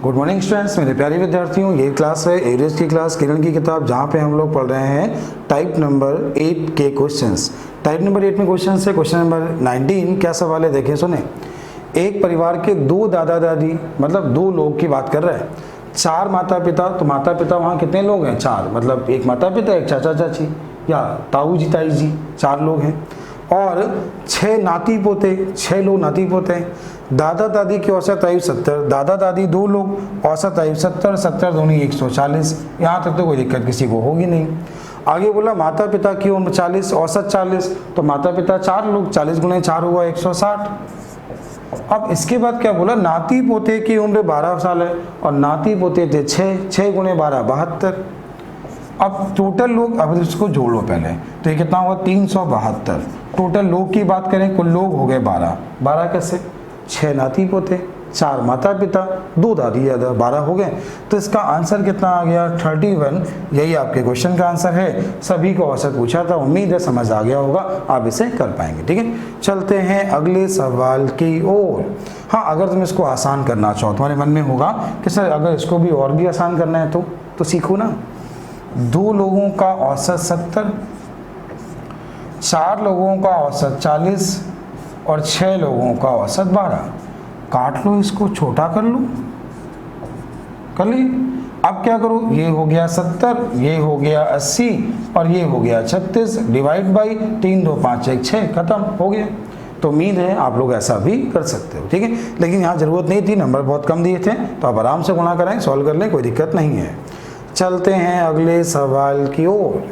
Good morning students, मेरे प्यारे विद्यार्थियों। ये क्लास है एवरेज की क्लास, किरण की किताब, जहाँ पे हम लोग पढ़ रहे हैं टाइप नंबर 8 के क्वेश्चंस। टाइप नंबर 8 में क्वेश्चन है क्वेश्चन नंबर 19। क्या सवाल है देखें सुने। एक परिवार के दो दादा दादी, मतलब दो लोग की बात कर रहे हैं, चार माता पिता। तो माता पिता वहाँ कितने लोग हैं? चार, मतलब एक माता पिता, एक चाचा चाची या ताऊ जी ताई जी, चार लोग हैं। और 6 नाती पोते, 6 लोग नाती पोते हैं। दादा दादी की औसत आयु 70, दादा दादी 2 लोग, औसत आयु 70, 70 दूनी 140। यहाँ तक तो कोई दिक्कत किसी को होगी नहीं। आगे बोला माता पिता की उम्र 40, औसत 40, तो माता पिता 4 लोग, 40 गुणे 4 हुआ 160। अब इसके बाद क्या बोला, नाती पोते की उम्र 12 साल है और नाती पोते थे 6, 6 गुणे 12 72। अब टोटल लोग, अब इसको जोड़ो पहले, तो ये कितना हुआ 372। टोटल लोग की बात करें, कुल लोग हो गए 12। 12 कैसे? 6 नाती पोते, 4 माता पिता, 2 दादी दादा, 12 हो गए। तो इसका आंसर कितना आ गया? 31। यही आपके क्वेश्चन का आंसर है। सभी को औसत पूछा था, उम्मीद है समझ आ गया होगा, आप इसे कर पाएंगे। ठीक है, चलते हैं अगले सवाल की ओर। हाँ, अगर तुम इसको आसान करना चाहो, तुम्हारे मन में होगा कि सर अगर इसको भी और भी आसान करना है तो सीखो ना। 2 लोगों का औसत 70, 4 लोगों का औसत 40 और 6 लोगों का औसत 12। काट लो, इसको छोटा कर लो, कर ली। अब क्या करो, ये हो गया 70, ये हो गया 80 और ये हो गया 36। डिवाइड बाई 3 2 5 1 6, खत्म हो गया। तो उम्मीद है आप लोग ऐसा भी कर सकते हो। ठीक है, लेकिन यहाँ जरूरत नहीं थी, नंबर बहुत कम दिए थे, तो आप आराम से गुणा करें, सॉल्व कर लें, कोई दिक्कत नहीं है। चलते हैं अगले सवाल की ओर।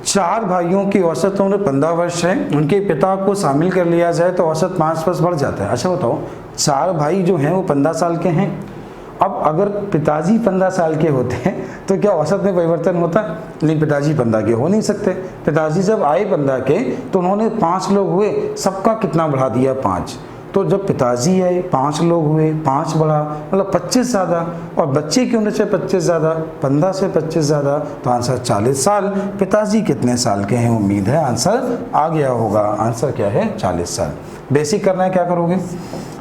4 भाइयों की औसत उम्र 15 वर्ष है। उनके पिता को शामिल कर लिया जाए तो औसत 5 वर्ष बढ़ जाता है। अच्छा बताओ, 4 भाई जो हैं वो 15 साल के हैं। अब अगर पिताजी 15 साल के होते हैं तो क्या औसत में परिवर्तन होता? नहीं, पिताजी 15 के हो नहीं सकते। पिताजी जब आए 15 के तो उन्होंने 5 लोग हुए, सबका कितना बढ़ा दिया? 5। तो जब पिताजी आए 5 लोग हुए, 5 बढ़ा, मतलब 25 ज़्यादा, और बच्चे की उम्र से 25 ज़्यादा, 15 से 25 ज़्यादा, तो आंसर 40 साल। पिताजी कितने साल के हैं? उम्मीद है आंसर आ गया होगा। आंसर क्या है? 40 साल। बेसिक करना है, क्या करोगे?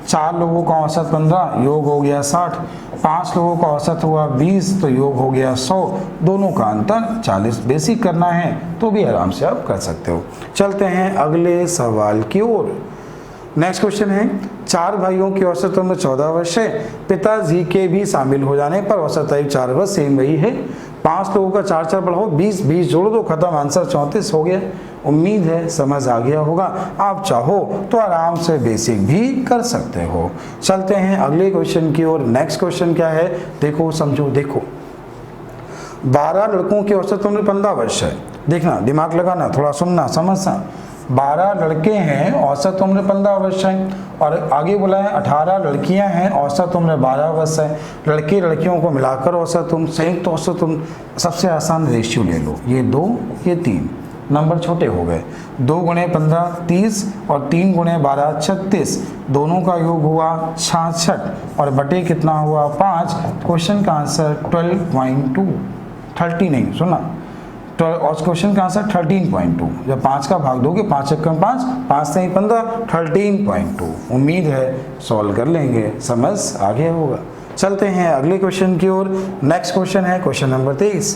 4 लोगों का औसत 15, योग हो गया 60, 5 लोगों का औसत हुआ 20, तो योग हो गया 100, दोनों का अंतर 40। बेसिक करना है तो भी आराम से आप कर सकते हो। चलते हैं अगले सवाल की ओर। नेक्स्ट क्वेश्चन है, 4 भाइयों की औसत उम्र 14 वर्ष है। पिताजी के भी शामिल हो जाने पर औसत आयु 4 वर्ष, सेम वही है। 5 लोगों का 4 4 बढ़ाओ, 20 20 जोड़ दो, खत्म, आंसर 34 हो गया। उम्मीद है समझ आ गया होगा। आप चाहो तो आराम से बेसिक भी कर सकते हो। चलते हैं अगले क्वेश्चन की ओर। नेक्स्ट क्वेश्चन क्या है देखो, समझो, देखो। 12 लड़कों की औसत उम्र 15 वर्ष है। देखना, दिमाग लगाना, थोड़ा सुनना समझना। 12 लड़के हैं, औसत उम्र 15 वर्ष है, और आगे बोला है 18 लड़कियां हैं, औसत उम्र 12 वर्ष है। लड़के लड़कियों को मिलाकर औसत उम्र, संयुक्त औसत उम्र। सबसे आसान रेशियो ले लो, ये 2 ये 3, नंबर छोटे हो गए। 2 गुणे 15 30 और 3 गुणे 12 36, दोनों का योग हुआ 66 और बटे कितना हुआ 5। क्वेश्चन का आंसर 12.2, 30 नहीं, सुना, और क्वेश्चन का आंसर 13.2। जब 5 का भाग दोगे, 5 1 5, 5 से 15, 13.2। उम्मीद है सॉल्व कर लेंगे, समझ आ गया होगा। चलते हैं अगले क्वेश्चन की ओर। नेक्स्ट क्वेश्चन है क्वेश्चन नंबर 23।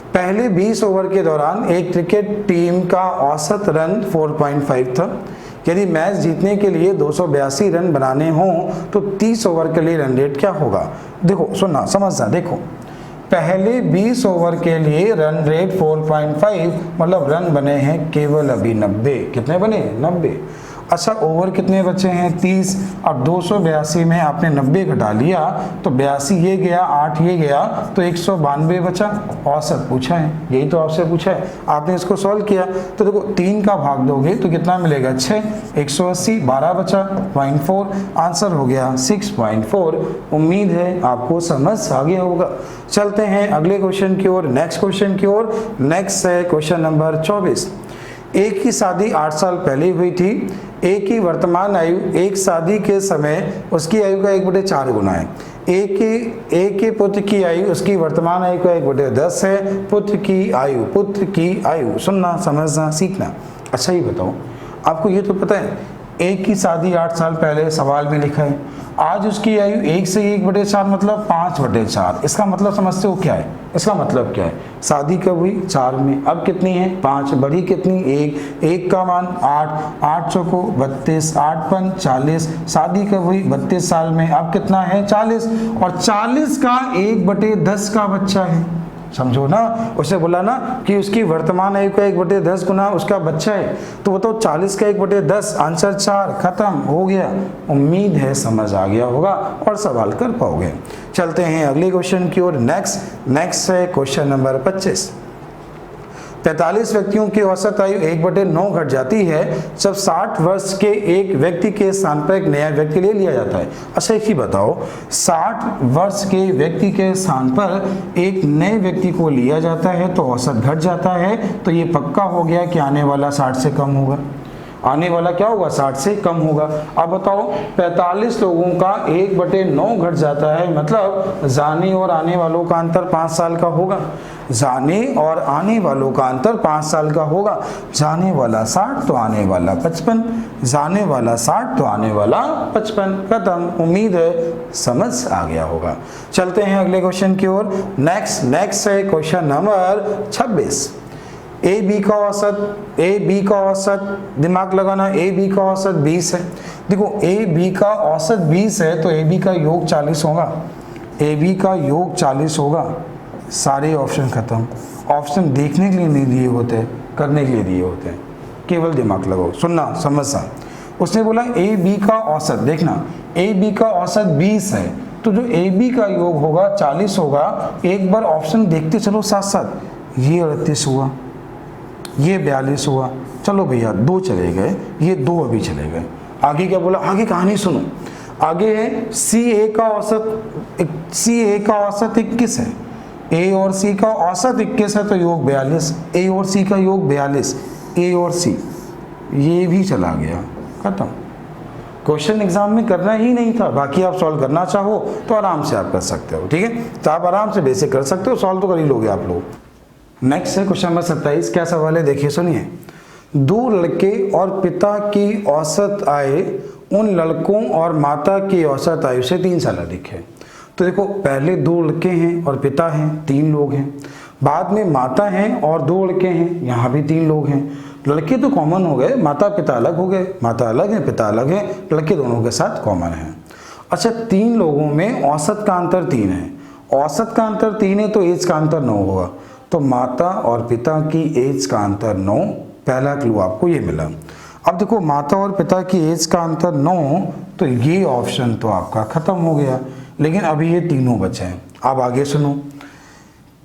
पहले 20 ओवर के दौरान एक क्रिकेट टीम का औसत रन 4.5 था। यदि मैच जीतने के लिए 282 रन बनाने हों तो 30 ओवर के लिए रन रेट क्या होगा? देखो, सुनना समझना, देखो, पहले 20 ओवर के लिए रन रेट 4.5, मतलब रन बने हैं केवल अभी 90। कितने बने? 90। अच्छा, ओवर कितने बचे हैं? 30। अब 282 में आपने 90 घटा लिया तो 82 ये गया, 8 ये गया, तो 192 बचा। औसत पूछा है, यही तो आपसे पूछा है। आपने इसको सॉल्व किया तो देखो, 3 का भाग दोगे तो कितना मिलेगा? 6, 180, 12 बचा 0.4, आंसर हो गया 6.4। उम्मीद है आपको समझ आ गया होगा। चलते हैं अगले क्वेश्चन की ओर, नेक्स्ट क्वेश्चन की ओर। नेक्स्ट है क्वेश्चन नंबर 24। एक की शादी 8 साल पहले हुई थी। एक की वर्तमान आयु एक शादी के समय उसकी आयु का 1/4 गुना है। एक के पुत्र की आयु उसकी वर्तमान आयु का 1/10 है। पुत्र की आयु, सुनना समझना सीखना। अच्छा, ये बताओ, आपको ये तो पता है एक की शादी 8 साल पहले सवाल में लिखा है, आज उसकी आयु 1 से 1/4 मतलब 5/4। इसका मतलब समझते हो क्या है? इसका मतलब क्या है? शादी कब हुई? 4 में। अब कितनी है? 5। बढ़ी कितनी? 1। 1 का मान 8। 8 चौको 32, 8 पन 40। शादी कब हुई? 32 साल में। अब कितना है? 40। और 40 का 1/10 का बच्चा है। समझो ना, उसे बोला ना कि उसकी वर्तमान आयु का 1/10 गुना उसका बच्चा है, तो वो तो 40 का 1/10, आंसर 4। खत्म हो गया। उम्मीद है समझ आ गया होगा और सवाल कर पाओगे। चलते हैं अगले क्वेश्चन की ओर। नेक्स्ट है क्वेश्चन नंबर 25। 45 व्यक्तियों की औसत आयु 1/9 घट जाती है जब 60 वर्ष के एक व्यक्ति के स्थान पर एक नया व्यक्ति ले लिया जाता है। अच्छा एक ही बताओ, 60 वर्ष के व्यक्ति के स्थान पर एक नए व्यक्ति को लिया जाता है तो औसत घट जाता है, तो ये पक्का हो गया कि आने वाला 60 से कम होगा। आने वाला क्या होगा? 60 से कम होगा। अब बताओ 45 लोगों का 1/9 घट जाता है, मतलब जाने और आने वालों का अंतर 5 साल का होगा। जाने और आने वालों का अंतर 5 साल का होगा। जाने वाला 60 तो आने वाला 55, जाने वाला 60 तो आने वाला 55। खत्म। उम्मीद है समझ आ गया होगा। चलते हैं अगले क्वेश्चन की ओर। नेक्स्ट है क्वेश्चन नंबर 26। ए बी का औसत दिमाग लगाना, ए बी का औसत 20 है। देखो ए बी का औसत 20 है तो ए बी का योग 40 होगा। ए बी का योग 40 होगा। सारे ऑप्शन खत्म। ऑप्शन देखने के लिए नहीं दिए होते, करने के लिए दिए होते हैं। केवल दिमाग लगाओ, सुनना समझना। उसने बोला ए बी का औसत, देखना ए बी का औसत 20 है तो जो ए बी का योग होगा 40 होगा। एक बार ऑप्शन देखते चलो साथ साथ। ये 38 हुआ, ये 42 हुआ। चलो भैया 2 चले गए, ये 2 अभी चले गए। आगे क्या बोला? आगे कहानी सुनो। आगे है सी ए का औसत 21 है। ए और सी का औसत 21 है तो योग 42। ए और सी का योग 42। ए और सी ये भी चला गया। खत्म। क्वेश्चन एग्जाम में करना ही नहीं था, बाकी आप सॉल्व करना चाहो तो आराम से आप कर सकते हो। ठीक है, तो आप आराम से बेसिक कर सकते हो, सॉल्व तो कर ही लोगे आप लोग। नेक्स्ट है क्वेश्चन नंबर 27। क्या सवाल है देखिए सुनिए। 2 लड़के और पिता की औसत आय उन लड़कों और माता की औसत आयु से 3 साल अधिक है। तो देखो पहले 2 लड़के हैं और पिता हैं, 3 लोग हैं। बाद में माता हैं और 2 लड़के हैं, यहाँ भी 3 लोग हैं। लड़के तो कॉमन हो गए, माता पिता अलग हो गए। माता अलग है, पिता अलग है, लड़के दोनों के साथ कॉमन है। अच्छा 3 लोगों में औसत का अंतर 3 है। औसत का अंतर 3 है तो एज का अंतर 9 होगा। तो माता और पिता की एज का अंतर 9। पहला क्लू आपको ये मिला। अब देखो माता और पिता की एज का अंतर 9, तो ये ऑप्शन तो आपका खत्म हो गया। लेकिन अभी ये तीनों बचे हैं। अब आगे सुनो।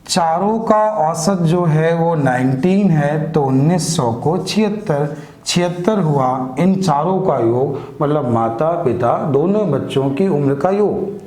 चारों का औसत जो है वो 19 है तो 1900 को 76 हुआ। इन चारों का योग मतलब माता पिता दोनों बच्चों की उम्र का योग।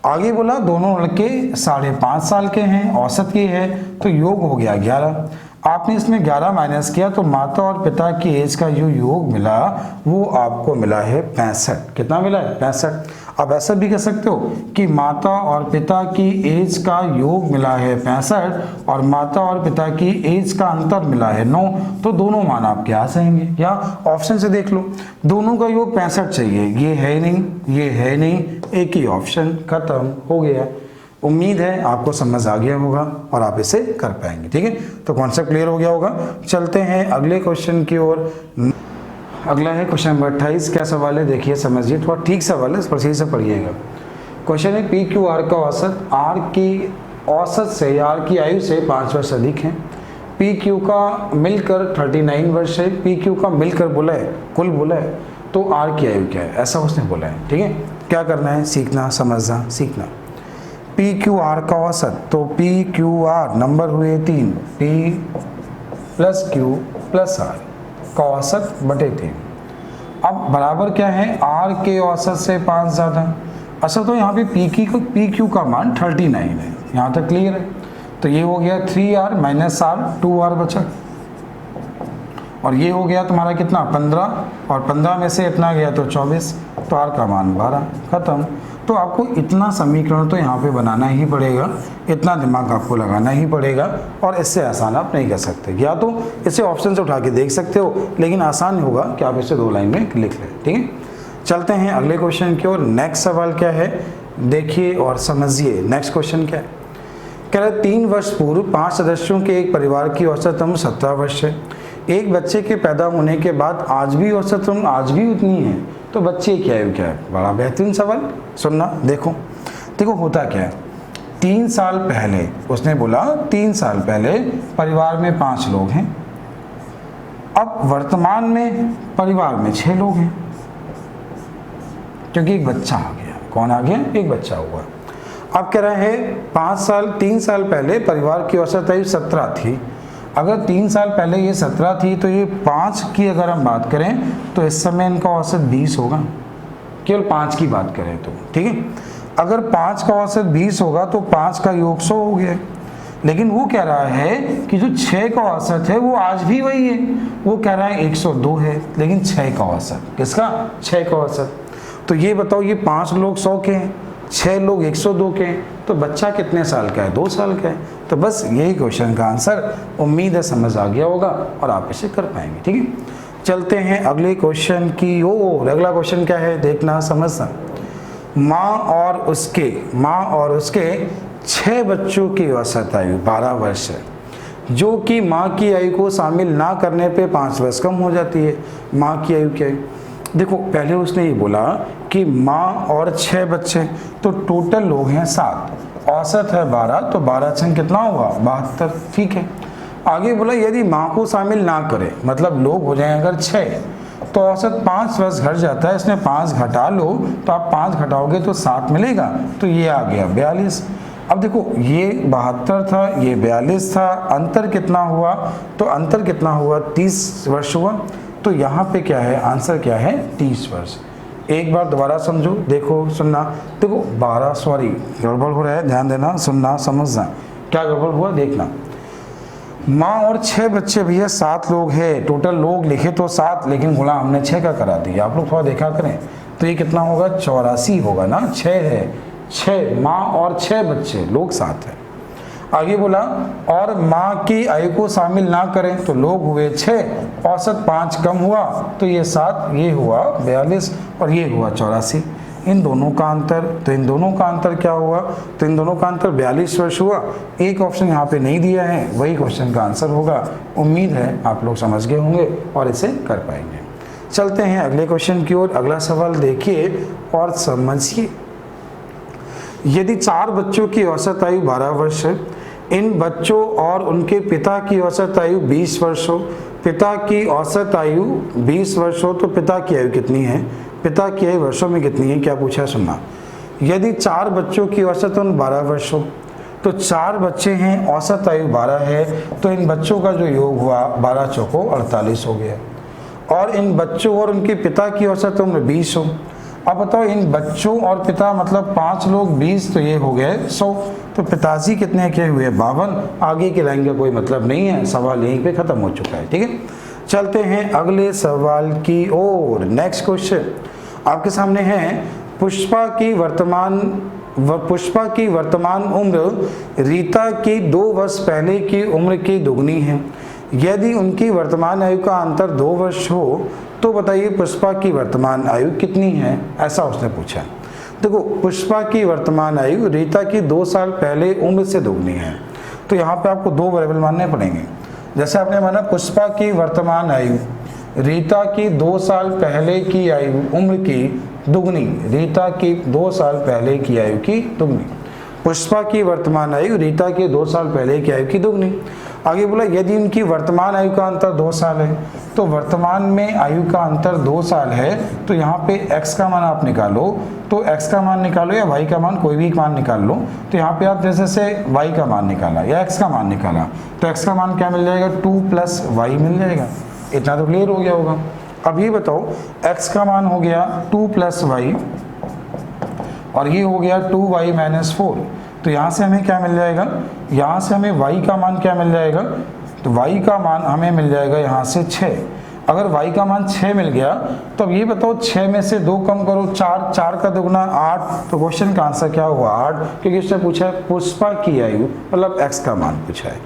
आगे बोला दोनों लड़के 5.5 साल के हैं, औसत की है तो योग हो गया 11। आपने इसमें 11 माइनस किया तो माता और पिता की एज का जो योग मिला वो आपको मिला है 65। कितना मिला है? 65। अब ऐसा भी कह सकते हो कि माता और पिता की एज का योग मिला है 65 और माता और पिता की एज का अंतर मिला है 9, तो दोनों मान आपके आ जाएंगे। या ऑप्शन से देख लो, दोनों का योग 65 चाहिए, ये है नहीं, ये है नहीं, एक ही ऑप्शन। खत्म हो गया। उम्मीद है आपको समझ आ गया होगा और आप इसे कर पाएंगे। ठीक है, तो कॉन्सेप्ट क्लियर हो गया होगा। चलते हैं अगले क्वेश्चन की ओर। अगला है क्वेश्चन नंबर 28। क्या सवाल है देखिए समझिए, थोड़ा ठीक सवाल है, इस पर सही से पढ़िएगा। क्वेश्चन है पी क्यू आर का औसत आर की औसत से, आर की आयु से 5 वर्ष अधिक है। पी क्यू का मिलकर 39 वर्ष है। पी क्यू का मिलकर बोला है, कुल बोला है, तो आर की आयु क्या है ऐसा उसने बोला है। ठीक है, क्या करना है? सीखना, समझना, सीखना। पी क्यू आर का औसत, तो पी क्यू आर नंबर हुए 3, P plus Q plus R का औसत बटे 3। अब बराबर क्या है? आर के औसत से 5 ज़्यादा। अच्छा तो यहाँ पे पी क्यू का मान 39 है, यहाँ तक क्लियर है। तो ये हो गया 3r माइनस आर, 2r बचा। और ये हो गया तुम्हारा कितना? 15, और 15 में से इतना गया तो 24, तो आर का मान 12। खत्म। तो आपको इतना समीकरण तो यहाँ पे बनाना ही पड़ेगा, इतना दिमाग आपको लगाना ही पड़ेगा, और इससे आसान आप नहीं कर सकते। या तो इसे ऑप्शन से उठा के देख सकते हो, लेकिन आसान होगा कि आप इसे 2 लाइन में लिख लें। ठीक है, चलते हैं अगले क्वेश्चन की ओर। नेक्स्ट सवाल क्या है देखिए और समझिए। नेक्स्ट क्वेश्चन क्या है, कह रहा है 3 वर्ष पूर्व 5 सदस्यों के एक परिवार की औसत उम्र 17 वर्ष है। एक बच्चे के पैदा होने के बाद आज भी औसत उम्र आज भी उतनी है, तो बच्चे की आयु क्या है? बड़ा बेहतरीन सवाल, सुनना। देखो होता क्या है, 3 साल पहले उसने बोला 3 साल पहले परिवार में 5 लोग हैं, अब वर्तमान में परिवार में 6 लोग हैं, क्योंकि एक बच्चा आ गया। कौन आ गया? एक बच्चा हुआ। अब कह रहा है 3 साल पहले परिवार की औसत आयु 17 थी। अगर 3 साल पहले ये 17 थी तो ये 5 की अगर हम बात करें तो इस समय इनका औसत 20 होगा, केवल 5 की बात करें तो, ठीक है। अगर 5 का औसत 20 होगा तो 5 का योग 100 हो गया। लेकिन वो कह रहा है कि जो 6 का औसत है वो आज भी वही है, वो कह रहा है 102 है, लेकिन 6 का औसत, किसका? 6 का औसत। तो ये बताओ, ये 5 लोग 100 के हैं, 6 लोग 102 के हैं, तो बच्चा कितने साल का है? 2 साल का है। तो बस यही क्वेश्चन का आंसर, उम्मीद है समझ आ गया होगा और आप इसे कर पाएंगे, ठीक है। चलते हैं अगले क्वेश्चन की ओर। अगला क्वेश्चन क्या है देखना समझना। माँ और उसके 6 बच्चों की औसत आयु 12 वर्ष है, जो कि माँ की आयु को शामिल ना करने पे 5 वर्ष कम हो जाती है। माँ की आयु क्या है? देखो पहले उसने ये बोला कि माँ और 6 बच्चे, तो टोटल लोग हैं 7, औसत है 12, तो 12 छंग कितना हुआ? 72, ठीक है। आगे बोला यदि माँ को शामिल ना करे, मतलब लोग हो जाए अगर 6, तो औसत 5 वर्ष घट जाता है। इसमें 5 घटा लो, तो आप 5 घटाओगे तो 7 मिलेगा, तो ये आ गया 42। अब देखो ये 72 था, ये 42 था, अंतर कितना हुआ? तो अंतर कितना हुआ? 30 वर्ष हुआ। तो यहाँ पे क्या है? आंसर क्या है? 30 वर्ष। एक बार दोबारा समझो, देखो सुनना। देखो 12 सॉरी गड़बड़ हो रहा है, ध्यान देना, सुनना समझना। क्या गड़बड़ हुआ देखना। माँ और 6 बच्चे भैया 7 लोग हैं, टोटल लोग लिखे तो 7, लेकिन गुणा हमने 6 का करा दिया। आप लोग थोड़ा देखा करें, तो ये कितना होगा? 84 होगा ना। 6 है, 6 माँ और 6 बच्चे, लोग 7 है। आगे बोला और माँ की आयु को शामिल ना करें, तो लोग हुए 6, औसत 5 कम हुआ, तो ये 7, ये हुआ 42 और ये हुआ 84। इन दोनों का अंतर, तो इन दोनों का अंतर क्या हुआ? तो इन दोनों का अंतर 42 वर्ष हुआ। एक ऑप्शन यहाँ पे नहीं दिया है, वही क्वेश्चन का आंसर होगा। उम्मीद है आप लोग समझ गए होंगे और इसे कर पाएंगे। चलते हैं अगले क्वेश्चन की ओर। अगला सवाल देखिए और समझिए। यदि 4 बच्चों की औसत आयु 12 वर्ष है, इन बच्चों और उनके पिता की औसत आयु 20 वर्ष हो, पिता की औसत आयु 20 वर्ष हो, तो पिता की आयु कितनी है? पिता की आयु वर्षों में कितनी है? क्या पूछा है सुनना। यदि 4 बच्चों की औसत उम्र 12 वर्ष हो, तो 4 बच्चे हैं, औसत आयु 12 है, तो इन बच्चों का जो योग हुआ 12 चौको 48 हो गया। और इन बच्चों और उनके पिता की औसत उम्र 20 हो। अब बताओ इन बच्चों और पिता मतलब 5 लोग 20, तो ये हो गए 100, तो पिताजी कितने के हुए? 52। आगे की लाइन का कोई मतलब नहीं है, सवाल यहीं पे खत्म हो चुका है, ठीक है। चलते हैं अगले सवाल की ओर। नेक्स्ट क्वेश्चन आपके सामने है। पुष्पा की वर्तमान उम्र रीता की 2 वर्ष पहले की उम्र की दुगनी है। यदि उनकी वर्तमान आयु का अंतर 2 वर्ष हो, तो बताइए पुष्पा की वर्तमान आयु कितनी है? ऐसा उसने पूछा। देखो पुष्पा की वर्तमान आयु रीता की 2 साल पहले उम्र से दोगुनी है, तो यहाँ पे आपको 2 वेरिएबल मानने पड़ेंगे। जैसे आपने माना पुष्पा की वर्तमान आयु रीता की 2 साल पहले की आयु उम्र की दुगनी, रीता की 2 साल पहले की आयु की दुगनी। पुष्पा की वर्तमान आयु रीता के 2 साल पहले की आयु की दुगनी। आगे बोला यदि उनकी वर्तमान आयु का अंतर 2 साल है, तो वर्तमान में आयु का अंतर 2 साल है, तो यहाँ पे x का मान आप निकालो, तो x का मान निकालो या y का मान, कोई भी मान निकाल लो। तो यहाँ पे आप जैसे से y का मान निकाला या x का मान निकाला, तो x का मान क्या मिल जाएगा? 2 + y मिल जाएगा। इतना तो क्लियर हो गया होगा। अब ये बताओ x का मान हो गया 2 + y और ये हो गया 2y - 4, तो यहाँ से हमें क्या मिल जाएगा? यहाँ से हमें y का मान क्या मिल जाएगा? तो y का मान हमें मिल जाएगा यहाँ से 6। अगर y का मान 6 मिल गया, तो अब ये बताओ 6 में से 2 कम करो, 4, 4 का दुगना 8, तो क्वेश्चन का आंसर क्या हुआ? 8, क्योंकि इसने पूछा है पुष्पा की आयु, मतलब x का मान पूछा है।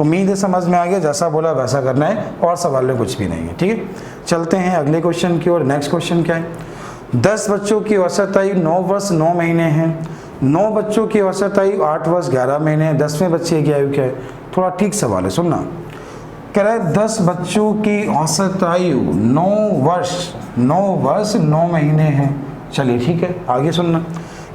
उम्मीद है समझ में आ गया, जैसा बोला वैसा करना है और सवाल में कुछ भी नहीं है, ठीक है। चलते हैं अगले क्वेश्चन की ओर। नेक्स्ट क्वेश्चन क्या है? 10 बच्चों की औसत आयु 9 वर्ष 9 महीने है। 9 बच्चों की औसत आयु 8 वर्ष 11 महीने है। 10वें बच्चे की आयु क्या है? थोड़ा ठीक सवाल है, सुनना। कह रहा है 10 बच्चों की औसत आयु 9 वर्ष 9 महीने है। चलिए ठीक है, आगे सुनना।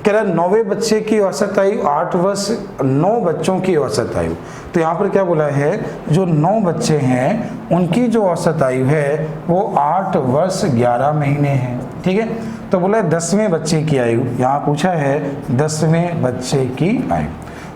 कह रहा है 9वें बच्चे की औसत आयु 8 वर्ष 9 बच्चों की औसत आयु। तो यहाँ पर क्या बोला है, जो 9 बच्चे हैं उनकी जो औसत आयु है वो 8 वर्ष 11 महीने है। ठीक है, तो बोला है 10वें बच्चे की आयु, यहाँ पूछा है 10वें बच्चे की आयु।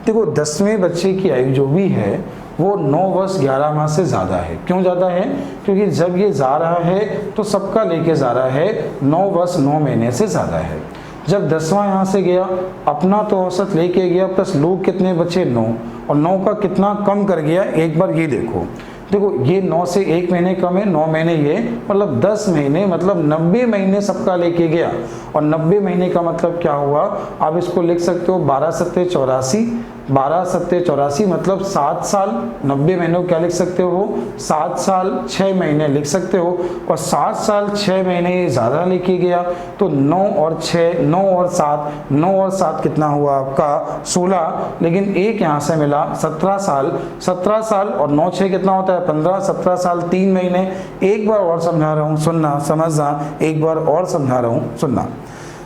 देखो 10वें बच्चे की आयु जो भी है वो 9 वर्ष 11 माह से ज़्यादा है। क्यों ज़्यादा है? क्योंकि जब ये जा रहा है तो सबका लेके जा रहा है 9 वर्ष 9 महीने से ज़्यादा है। जब 10वां यहाँ से गया, अपना तो औसत लेके गया, प्लस लोग कितने बचे? 9, और 9 का कितना कम कर गया एक बार ये देखो। देखो ये 9 से 1 महीने कम है, 9 महीने ये, मतलब 10 महीने, मतलब 90 महीने सबका लेके गया। और 90 महीने का मतलब क्या हुआ? आप इसको लिख सकते हो 12 सत्ते 84, 12 सत्ते 84 मतलब 7 साल। 90 महीनों को क्या लिख सकते हो? 7 साल 6 महीने लिख सकते हो। और 7 साल 6 महीने ज़्यादा लेके गया, तो 9 और 6, 9 और 7, 9 और 7 कितना हुआ आपका? 16। लेकिन एक यहाँ से मिला 17 साल, 17 साल और 9 6 कितना होता है? 15, 17 साल 3 महीने। एक बार और समझा रहा हूँ, सुनना, समझना, एक बार और समझा रहा हूँ, सुनना।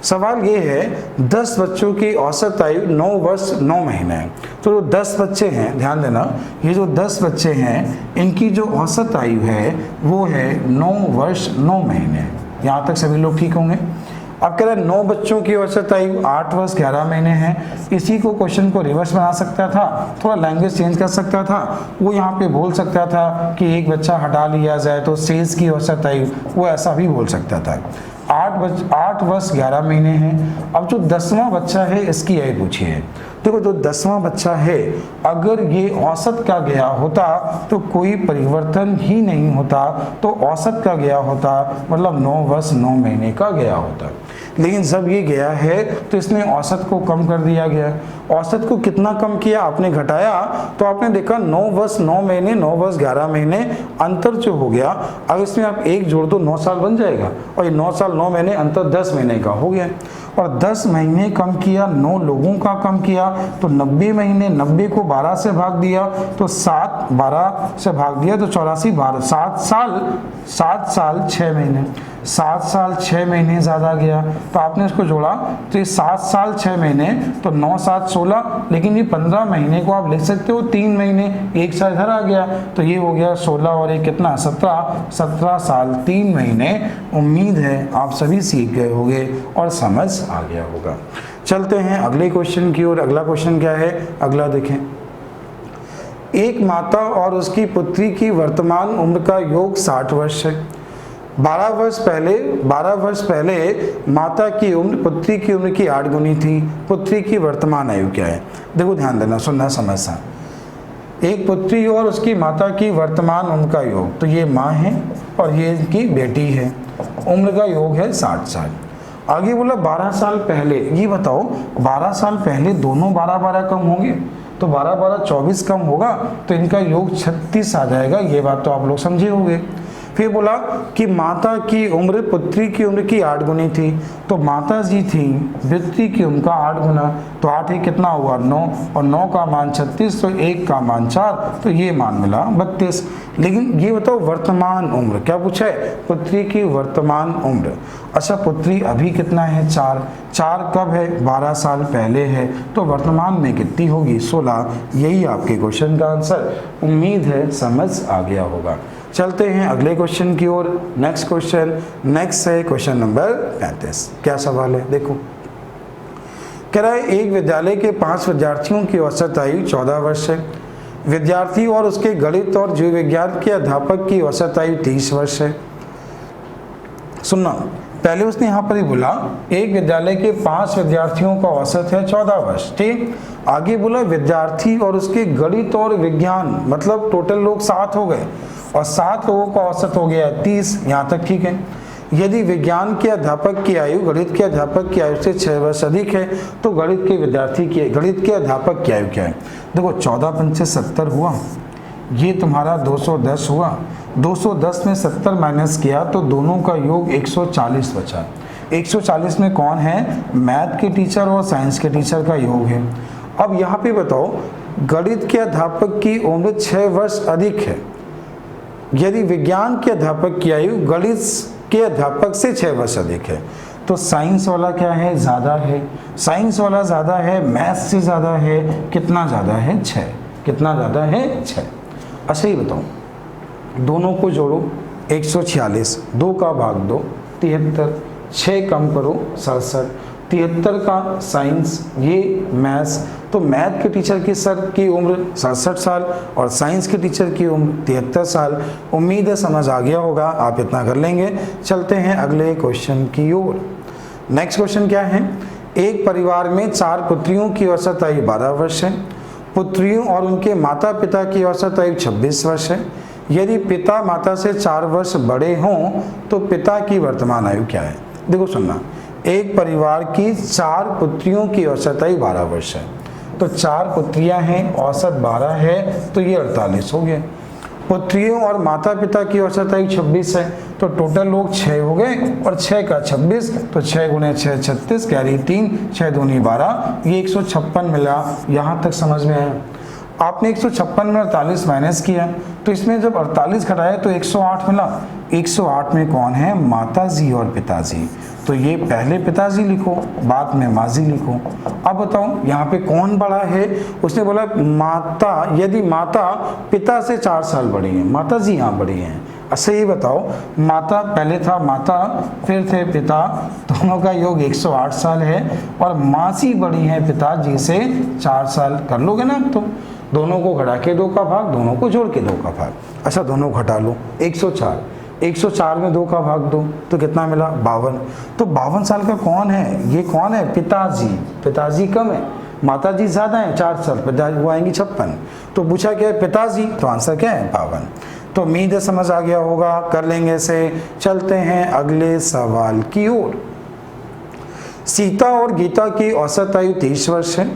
सवाल ये है 10 बच्चों की औसत आयु 9 वर्ष 9 महीने है। तो जो 10 बच्चे हैं, ध्यान देना, ये जो 10 बच्चे हैं इनकी जो औसत आयु है वो है 9 वर्ष 9 महीने। यहाँ तक सभी लोग ठीक होंगे? अब कह रहे हैं 9 बच्चों की औसत आयु 8 वर्ष 11 महीने है। इसी को क्वेश्चन को रिवर्स बना सकता था, थोड़ा लैंग्वेज चेंज कर सकता था। वो यहाँ पे बोल सकता था कि एक बच्चा हटा लिया जाए तो शेष की औसत आयु, वो ऐसा भी बोल सकता था। 8 वर्ष 11 महीने हैं। अब जो 10वां बच्चा है इसकी आयु पूछी है। देखो जो 10वां बच्चा है, अगर ये औसत का गया होता तो कोई परिवर्तन ही नहीं होता, तो औसत का गया होता मतलब 9 वर्ष 9 महीने का गया होता। लेकिन जब ये गया है तो इसने औसत को कम कर दिया गया। औसत को कितना कम किया? आपने घटाया तो आपने देखा 9 वर्ष 9 महीने, 9 वर्ष 11 महीने, अंतर जो हो गया, अब इसमें आप 1 जोड़ दो 9 साल बन जाएगा। और ये 9 साल 9 महीने अंतर 10 महीने का हो गया। और 10 महीने कम किया, 9 लोगों का कम किया, तो 90 महीने, 90 को 12 से भाग दिया तो 7, 12 से भाग दिया तो 84, 12, 7 साल 6 महीने, 7 साल 6 महीने ज़्यादा गया। तो आपने इसको जोड़ा तो ये 7 साल 6 महीने, तो 9 7 16, लेकिन ये 15 महीने को आप लिख सकते हो 3 महीने, एक साल इधर आ गया तो ये हो गया 16 और एक कितना? 17 साल 3 महीने। उम्मीद है आप सभी सीख गए होंगे और समझ आ गया होगा। चलते हैं अगले क्वेश्चन की ओर। अगला क्वेश्चन क्या है? अगला देखें। एक माता और उसकी पुत्री की वर्तमान उम्र का योग 60 वर्ष है। 12 वर्ष पहले माता की उम्र पुत्री की उम्र की 8 गुनी थी। पुत्री की वर्तमान आयु क्या है? देखो ध्यान देना, सुनना, समझना। एक पुत्री और उसकी माता की वर्तमान उम्र का योग, तो ये माँ है और ये इनकी बेटी है। उम्र का योग है 60 साल। आगे बोला 12 साल पहले। ये बताओ 12 साल पहले दोनों 12-12 कम होंगे, तो 12-12 24 कम होगा, तो इनका योग 36 आ जाएगा। ये बात तो आप लोग समझे होंगे। फिर बोला कि माता की उम्र पुत्री की उम्र की 8 गुनी थी, तो माता जी थी पुत्री की उम्र का 8 गुना, तो 8 ही कितना हुआ? 9, और 9 का मान 36, तो 1 का मान 4, तो ये मान मिला 32। लेकिन ये बताओ वर्तमान उम्र क्या पूछा है? पुत्री की वर्तमान उम्र। अच्छा पुत्री अभी कितना है? 4 कब है? 12 साल पहले है, तो वर्तमान में कितनी होगी? 16। यही आपके क्वेश्चन का आंसर। उम्मीद है समझ आ गया होगा। चलते हैं अगले क्वेश्चन की ओर। नेक्स्ट है क्वेश्चन नंबर 35। क्या सवाल है? देखो, कह रहा है एक विद्यालय के 5 विद्यार्थियों की औसत आयु 14 वर्ष है। विद्यार्थी और उसके गणित और जीव विज्ञान के अध्यापक की औसत आयु 30 वर्ष है। सुनना, पहले उसने यहाँ पर ही बोला एक विद्यालय के 5 विद्यार्थियों का औसत है 14 वर्ष, ठीक। आगे बोला विद्यार्थी और उसके गणित और विज्ञान, मतलब टोटल लोग 7 हो गए और 7 लोगों का औसत हो गया 30। यहाँ तक ठीक है। यदि विज्ञान के अध्यापक की आयु गणित के अध्यापक की आयु से 6 वर्ष अधिक है, तो गणित के अध्यापक की आयु क्या है? देखो 14 पंचे 70 हुआ, ये तुम्हारा 210 हुआ। 210 में 70 माइनस किया तो दोनों का योग 140 बचा। 140 में कौन है, मैथ के टीचर और साइंस के टीचर का योग है। अब यहाँ पे बताओ, गणित के अध्यापक की उम्र 6 वर्ष अधिक है, यदि विज्ञान के अध्यापक की आयु गणित के अध्यापक से 6 वर्ष अधिक है, तो साइंस वाला क्या है, ज़्यादा है। साइंस वाला ज़्यादा है, मैथ्स से ज़्यादा है, कितना ज़्यादा है, 6। कितना ज़्यादा है, 6। अच्छा ये बताओ, दोनों को जोड़ो, 146, 2 का भाग दो 73, 6 कम करो 67, 73 का साइंस, ये मैथ्स, तो मैथ के टीचर की सर की उम्र 67 साल और साइंस के टीचर की उम्र 73 साल। उम्मीद है समझ आ गया होगा, आप इतना कर लेंगे। चलते हैं अगले क्वेश्चन की ओर। नेक्स्ट क्वेश्चन क्या है, एक परिवार में 4 पुत्रियों की औसत आयु 12 वर्ष है, पुत्रियों और उनके माता पिता की औसत आयु 26 वर्ष है। यदि पिता माता से 4 वर्ष बड़े हों तो पिता की वर्तमान आयु क्या है। देखो सुनना, एक परिवार की 4 पुत्रियों की औसत आयु 12 वर्ष है, तो 4 पुत्रियां हैं, औसत 12 है, तो ये 48 हो गए। पुत्रियों और माता पिता की औसत आयु 26 है, तो टोटल लोग 6 हो गए और 6 का 26, तो 6 गुणे 6 36, कैरी 3, 6 दूनी 12, ये 156 मिला। यहाँ तक समझ में आया। आपने 156 में 48 माइनस किया, तो इसमें जब 48 घटाया तो 108 मिला। 108 में कौन है, माताजी और पिताजी, तो ये पहले पिताजी लिखो, बाद में माजी लिखो। अब बताओ यहाँ पे कौन बड़ा है, उसने बोला माता, यदि माता पिता से 4 साल बड़ी है, माताजी यहाँ बड़ी हैं। अच्छा ये बताओ, माता पहले था माता, फिर थे पिता, दोनों का योग 108 साल है, और मासी बड़ी हैं पिताजी से 4 साल। कर लोगे ना अब तो, दोनों को घटा के 2 का भाग, दोनों को जोड़ के 2 का भाग। अच्छा दोनों घटा लो, 104, 104 में 2 का भाग दो तो कितना मिला, 52। तो 52 साल का कौन है, ये कौन है, पिताजी। पिताजी कम है, माताजी ज़्यादा है 4 साल, पिताजी वो आएंगी 56। तो पूछा क्या है, पिताजी, तो आंसर क्या है, 52। तो उम्मीद है समझ आ गया होगा, कर लेंगे इसे। चलते हैं अगले सवाल की ओर। सीता और गीता की औसत आयु 30 वर्ष है।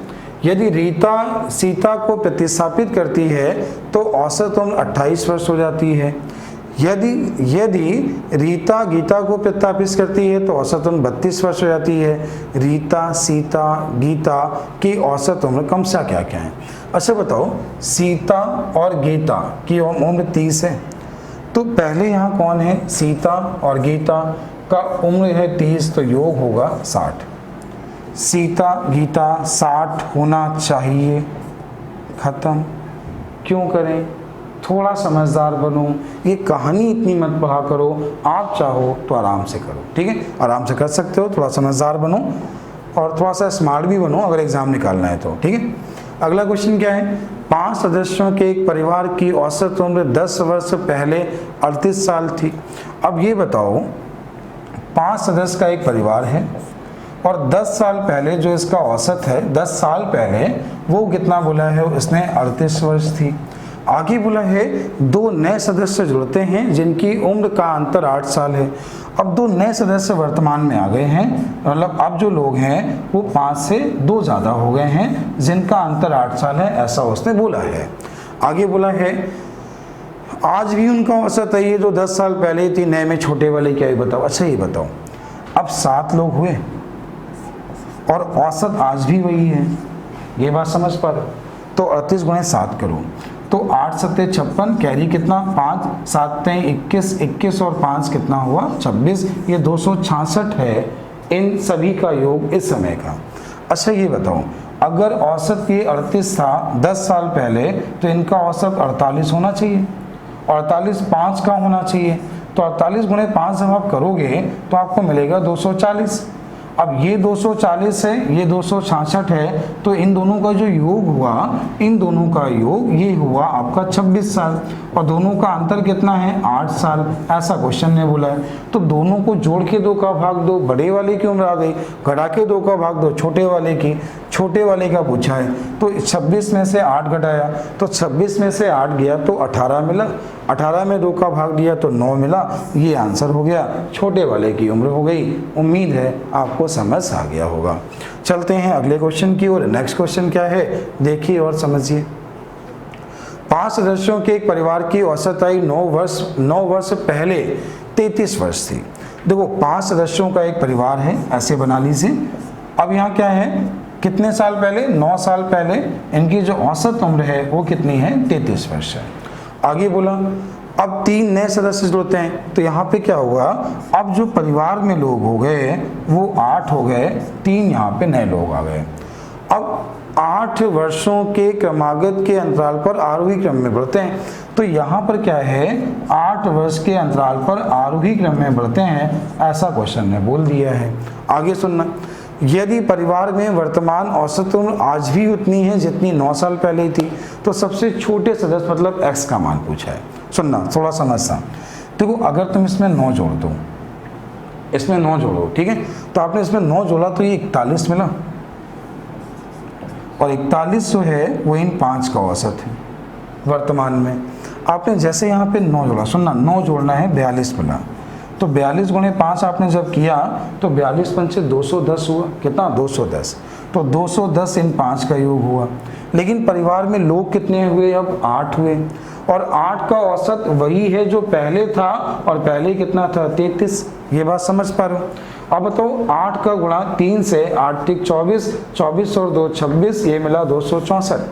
यदि रीता सीता को प्रतिस्थापित करती है तो औसत उम्र 28 वर्ष हो जाती है। यदि रीता गीता को प्रतिस्थापित करती है तो औसत उम्र 32 वर्ष हो जाती है। रीता, सीता, गीता की औसत उम्र कम से क्या क्या है। अच्छा बताओ, सीता और गीता की उम्र 30 है, तो पहले यहाँ कौन है, सीता और गीता का उम्र है 30, तो योग होगा 60। सीता गीता 60 होना चाहिए, खत्म। क्यों करें, थोड़ा समझदार बनो, ये कहानी इतनी मत पढ़ा करो, आप चाहो तो आराम से करो, ठीक है, आराम से कर सकते हो। थोड़ा समझदार बनो और थोड़ा सा स्मार्ट भी बनो अगर एग्जाम निकालना है तो, ठीक है। अगला क्वेश्चन क्या है, 5 सदस्यों के एक परिवार की औसत उम्र 10 वर्ष पहले 38 साल थी। अब ये बताओ, 5 सदस्य का एक परिवार है और 10 साल पहले जो इसका औसत है, 10 साल पहले वो कितना बोला है, उसने 38 वर्ष थी। आगे बोला है 2 नए सदस्य जुड़ते हैं जिनकी उम्र का अंतर 8 साल है। अब 2 नए सदस्य वर्तमान में आ गए हैं, मतलब अब जो लोग हैं वो 5 से 2 ज़्यादा हो गए हैं जिनका अंतर 8 साल है, ऐसा उसने बोला है। आगे बोला है आज भी उनका औसत है, ये जो 10 साल पहले थी, नए में छोटे वाले क्या है बताओ। अच्छा ये बताओ, अब 7 लोग हुए और औसत आज भी वही है, ये बात समझ पा रहे, तो 38 गुणे 7 करो तो 8 सत्ते 56, कैरी कितना 5, 7 21, 21 और 5 कितना हुआ 26, ये 266 है इन सभी का योग इस समय का। अच्छा ये बताओ, अगर औसत ये 38 था 10 साल पहले, तो इनका औसत 48 होना चाहिए, 48 5 का होना चाहिए, तो 48 गुणे 5 जब आप करोगे तो आपको मिलेगा 240। अब ये 240 है, ये 266 है, तो इन दोनों का जो योग हुआ, इन दोनों का योग ये हुआ आपका 26 साल, और दोनों का अंतर कितना है 8 साल, ऐसा क्वेश्चन ने बोला है। तो दोनों को जोड़ के 2 का भाग दो, बड़े वाले की उम्र आ गई, घटा के 2 का भाग दो छोटे वाले की, छोटे वाले का पूछा है, तो 26 में से 8 घटाया तो 26 में से 8 गया तो 18 मिला, 18 में 2 का भाग दिया तो 9 मिला, ये आंसर हो गया, छोटे वाले की उम्र हो गई। उम्मीद है आपको समझ आ गया होगा। चलते हैं अगले क्वेश्चन की ओर। नेक्स्ट क्वेश्चन क्या है, देखिए और समझिए। 5 सदस्यों के एक परिवार की औसत आयु 9 वर्ष पहले 33 वर्ष थी। देखो 5 सदस्यों का एक परिवार है, ऐसे बना लीजिए। अब यहाँ क्या है, कितने साल पहले, 9 साल पहले इनकी जो औसत उम्र है वो कितनी है, 33 वर्ष है। आगे बोला अब 3 नए सदस्य जुड़ते हैं, तो यहाँ पे क्या हुआ, अब जो परिवार में लोग हो गए वो 8 हो गए, 3 यहाँ पे नए लोग आ गए। अब 8 वर्षों के क्रमागत के अंतराल पर आरोही क्रम में बढ़ते हैं, तो यहाँ पर क्या है, 8 वर्ष के अंतराल पर आरोही क्रम में बढ़ते हैं, ऐसा क्वेश्चन ने बोल दिया है। आगे सुनना, यदि परिवार में वर्तमान औसत उम्र आज भी उतनी है जितनी 9 साल पहले थी, तो सबसे छोटे सदस्य मतलब x का मान पूछा है। सुनना थोड़ा समझना, देखो अगर तुम इसमें 9 जोड़ दो, इसमें 9 जोड़ो, ठीक है, तो आपने इसमें 9 जोड़ा तो ये 41 मिला, और 41 जो है वो इन 5 का औसत है वर्तमान में। आपने जैसे यहाँ पे 9 जोड़ा, सुनना 9 जोड़ना है, 42 मिला, तो 42 गुणे 5 आपने जब किया तो 42 पंचे 210 हुआ, कितना, 210, तो 210 इन 5 का योग हुआ। लेकिन परिवार में लोग कितने हुए, अब 8 हुए, और 8 का औसत वही है जो पहले था, और पहले कितना था, 33। ये बात समझ पा रहे हो। अब बताओ 8 का गुणा 3 से, 8 × 24, 24 और 2 26, ये मिला 264।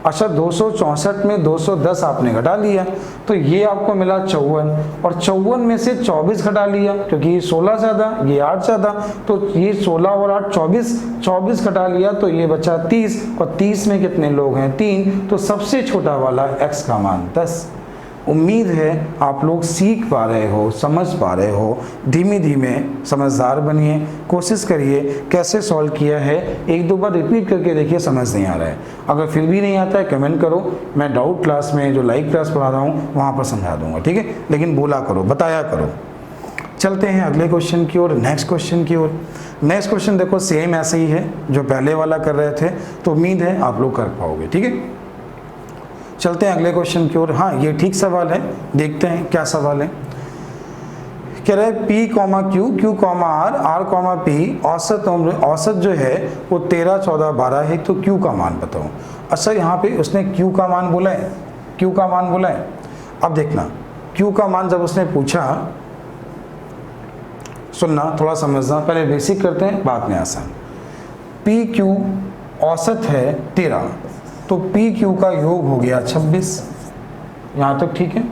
अच्छा 264 में 210 आपने घटा लिया, तो ये आपको मिला 54, और 54 में से 24 घटा लिया, क्योंकि ये 16 ज़्यादा, ये 8 ज़्यादा, तो ये 16 और 8 24, 24 घटा लिया तो ये बचा 30, और 30 में कितने लोग हैं, 3, तो सबसे छोटा वाला x का मान 10। उम्मीद है आप लोग सीख पा रहे हो, समझ पा रहे हो। धीमे धीमे समझदार बनिए, कोशिश करिए कैसे सॉल्व किया है, 1-2 बार रिपीट करके देखिए, समझ नहीं आ रहा है। अगर फिर भी नहीं आता है कमेंट करो, मैं डाउट क्लास में जो लाइव क्लास पढ़ा रहा हूँ वहाँ पर समझा दूंगा, ठीक है, लेकिन बोला करो, बताया करो। चलते हैं अगले क्वेश्चन की ओर, नेक्स्ट क्वेश्चन की ओर। नेक्स्ट क्वेश्चन देखो सेम ऐसे ही है जो पहले वाला कर रहे थे, तो उम्मीद है आप लोग कर पाओगे, ठीक है। चलते हैं अगले क्वेश्चन की ओर। हाँ ये ठीक सवाल है, देखते हैं क्या सवाल है। कह रहे हैं P, Q, Q, R, R, P औसत उम्र, औसत जो है वो 13, 14, 12 है, तो Q का मान बताओ। अच्छा यहाँ पे उसने Q का मान बोला है, Q का मान बोला है। अब देखना Q का मान जब उसने पूछा, सुनना थोड़ा समझना, पहले बेसिक करते हैं बाद में आसान। PQ औसत है 13, तो PQ का योग हो गया 26, यहाँ तक ठीक है।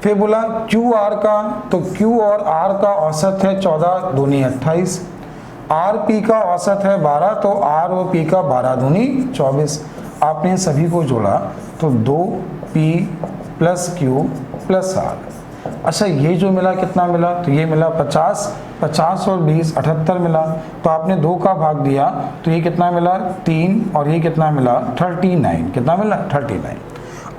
फिर बोला QR का, तो Q और R का औसत है 14, दूनी 28, RP का औसत है 12, तो R और P का 12 दूनी 24। आपने सभी को जोड़ा तो 2P + Q + R। अच्छा ये जो मिला कितना मिला, तो ये मिला 50, 50 और 20 78 मिला, तो आपने 2 का भाग दिया तो ये कितना मिला 3, और ये कितना मिला 39, कितना मिला 39।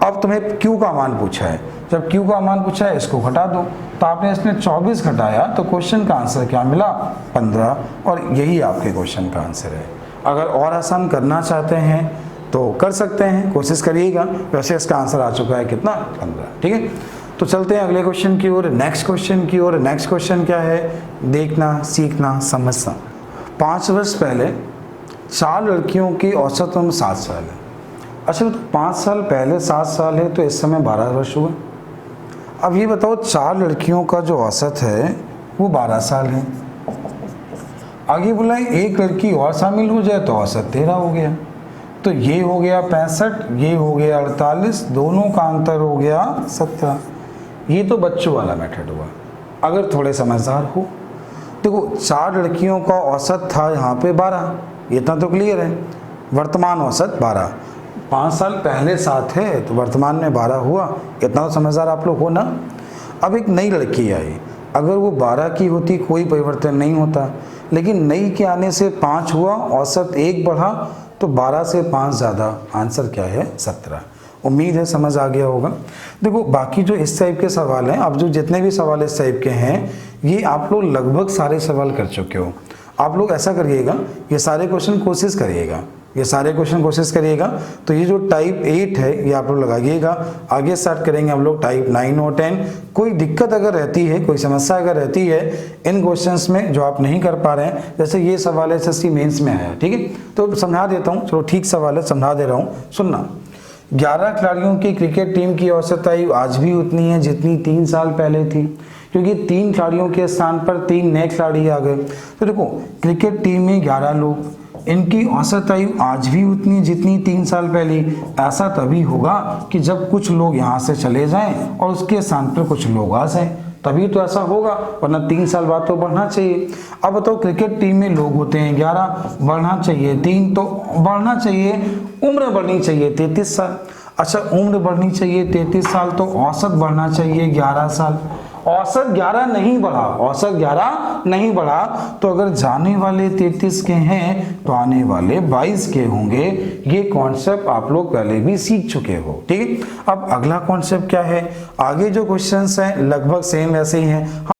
अब तुम्हें Q का मान पूछा है, जब Q का मान पूछा है इसको घटा दो, तो आपने इसमें 24 घटाया तो क्वेश्चन का आंसर क्या मिला 15, और यही आपके क्वेश्चन का आंसर है। अगर और आसान करना चाहते हैं तो कर सकते हैं, कोशिश करिएगा। वैसे इसका आंसर आ चुका है कितना 15, ठीक है। तो चलते हैं अगले क्वेश्चन की ओर, नेक्स्ट क्वेश्चन की ओर। नेक्स्ट क्वेश्चन क्या है, देखना, सीखना, समझना। 5 वर्ष पहले 4 लड़कियों की औसत उम्र 7 साल है। अच्छा तो 5 साल पहले 7 साल है, तो इस समय 12 वर्ष हुआ। अब ये बताओ 4 लड़कियों का जो औसत है वो 12 साल है। आगे बोला एक लड़की और शामिल हो जाए तो औसत 13 हो गया, तो ये हो गया 65, ये हो गया 48, दोनों का अंतर हो गया 17। ये तो बच्चों वाला मेथड हुआ। अगर थोड़े समझदार हो, देखो 4 लड़कियों का औसत था यहाँ पे 12, इतना तो क्लियर है। वर्तमान औसत 12, 5 साल पहले 7 है तो वर्तमान में 12 हुआ, इतना तो समझदार आप लोग हो ना। अब एक नई लड़की आई, अगर वो 12 की होती कोई परिवर्तन नहीं होता, लेकिन नई के आने से 5 हुआ, औसत 1 बढ़ा, तो 12 से 5 ज़्यादा, आंसर क्या है 17। उम्मीद है समझ आ गया होगा। देखो बाकी जो इस टाइप के सवाल हैं, अब जो जितने भी सवाल इस टाइप के हैं, ये आप लोग लगभग सारे सवाल कर चुके हो। आप लोग ऐसा करिएगा, ये सारे क्वेश्चन कोशिश करिएगा, ये सारे क्वेश्चन कोशिश करिएगा। तो ये जो टाइप 8 है ये आप लोग लगाइएगा। आगे स्टार्ट करेंगे हम लोग टाइप 9 और 10। कोई दिक्कत अगर रहती है, कोई समस्या अगर रहती है इन क्वेश्चंस में जो आप नहीं कर पा रहे हैं, जैसे ये सवाल है SSC मेंस में आया, ठीक है, तो समझा देता हूँ। चलो ठीक सवाल है, समझा दे रहा हूँ, सुनना। 11 खिलाड़ियों की क्रिकेट टीम की औसत आयु आज भी उतनी है जितनी 3 साल पहले थी। क्योंकि 3 खिलाड़ियों के स्थान पर 3 नए खिलाड़ी आ गए। तो देखो क्रिकेट टीम में 11 लोग, इनकी औसत आयु आज भी उतनी जितनी 3 साल पहले। ऐसा तभी होगा कि जब कुछ लोग यहाँ से चले जाएं और उसके स्थान पर कुछ लोग आ जाएं, तभी तो ऐसा होगा, वरना 3 साल बाद तो बढ़ना चाहिए। अब बताओ क्रिकेट टीम में लोग होते हैं 11, बढ़ना चाहिए 3, तो बढ़ना चाहिए, उम्र बढ़नी चाहिए 33 साल। अच्छा उम्र बढ़नी चाहिए 33 साल, तो औसत बढ़ना चाहिए 11 साल। औसत 11 नहीं बढ़ा, औसत 11 नहीं बढ़ा, तो अगर जाने वाले 33 के हैं तो आने वाले 22 के होंगे। ये कॉन्सेप्ट आप लोग पहले भी सीख चुके हो, ठीक है। अब अगला कॉन्सेप्ट क्या है, आगे जो क्वेश्चंस हैं लगभग सेम ऐसे ही हैं।